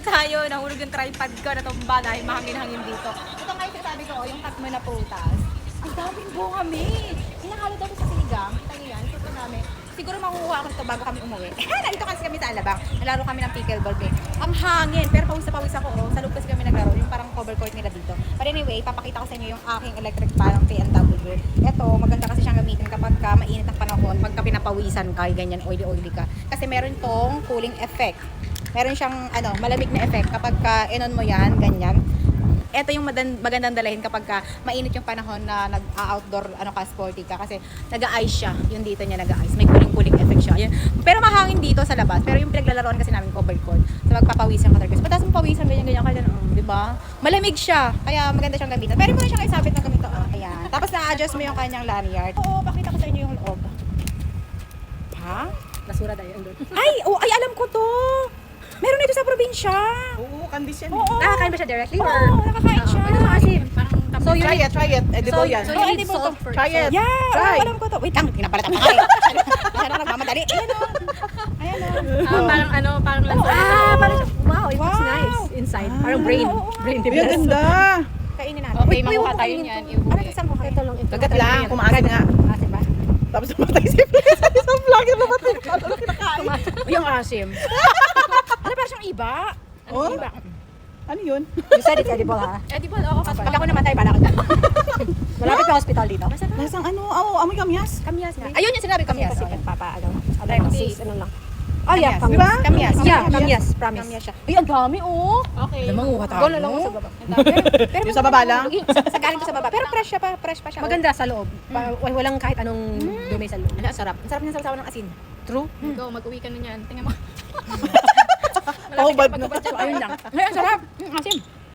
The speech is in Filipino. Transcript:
tayo, nahulog yung tripod ko, natumba dahil mahangin-hangin dito. Ito nga yung sabi ko, yung cut mo na putas. Ang daming bunga, May. Hinahalo daw sa sinigang. Kita niyo yan, ito namin. Siguro makukuha ako ito bago kami umuwi. Nandito kasi kami sa Alabang. Nalaro kami ng pickleball game. Ang hangin, pero pawis na pawis ako. Oh. Sa loob kasi kami naglaro, yung parang cover court nila dito. But anyway, papakita ko sa inyo yung aking electric fan ng P&W. Ito, maganda kasi siyang gamitin kapag ka mainit ang panahon, pagka pinapawisan ka, ganyan, oily-oily ka. Kasi meron tong cooling effect. Meron siyang malamig na effect kapag ka inon mo yan, ganyan. Ito yung magandang dalahin kapag ka mainit yung panahon na nag-outdoor sporty ka kasi nag-ice siya. Yung dito niya nag-ice. May cooling effect siya. Yan. Pero mahangin dito sa labas. Pero yung pinaglalaroan kasi namin covered court. So magpapawisan ka talaga. Pataas mo pawisan ganyan kaya di ba? Malamig siya. Kaya maganda siyang gamitin. Pero mo na siyang isabit na ganito. Ayan. Tapos na-adjust mo yung kanyang lanyard. Oo, pakita ko sa inyo yung loob. Ha? Basura tayo doon. Ay, alam ko to. Meron ito sa probinsya. Oo, condition. Oo. Nakakain ba siya directly? Oo, nakakain siya. Ano maasim? So you Try it. Edible yan. So Oh, you need edible salt to. first. Try it. Yeah, Try. alam ko to. Wait lang, pinapalat ako kayo. Siya na nagmamadali. Ayan o. Ayan o. Parang lansa. Parang siya. Wow, it looks Wow. nice inside. Parang brain. Brain Uy, ang device. ganda. Kainin natin. Okay, Wait, makuha wait, tayo wait, niyan. Ano kasama ko kayo? Ito lang. Ito. Kagat lang, kumaasin nga. Asim ba? Tapos namatay si Feliz sa isang vlog yung namatay. Paano kinakain? Yung asim. Ano parang siyang iba? Oh? Ano yun? You said it's edible ha? Edible, oo. Pag ako namatay, bala ko na. Malapit na hospital dito. Lasang amoy kamyas. Kamyas nga. Ayun yung sinabi kamyas. Kasi nagpapa, Sis, ano lang. Oh yeah, Kamyas. Diba? Kamyas. Yeah, kamyas, promise. Kamyas siya. Uy, ang dami oh. Okay. Namanguha tayo. Goal na lang ako sa baba. Pero Yung sa baba lang? Sa galing ko sa baba. Pero fresh pa siya. Maganda sa loob. Walang kahit anong dumi sa loob. Ano, sarap. Ang sarap niya sa ng asin. True. Go, mag-uwi ka na niyan. Tingnan mo. Oh, bad. So, ayun lang. Ay, ang sarap. Asim.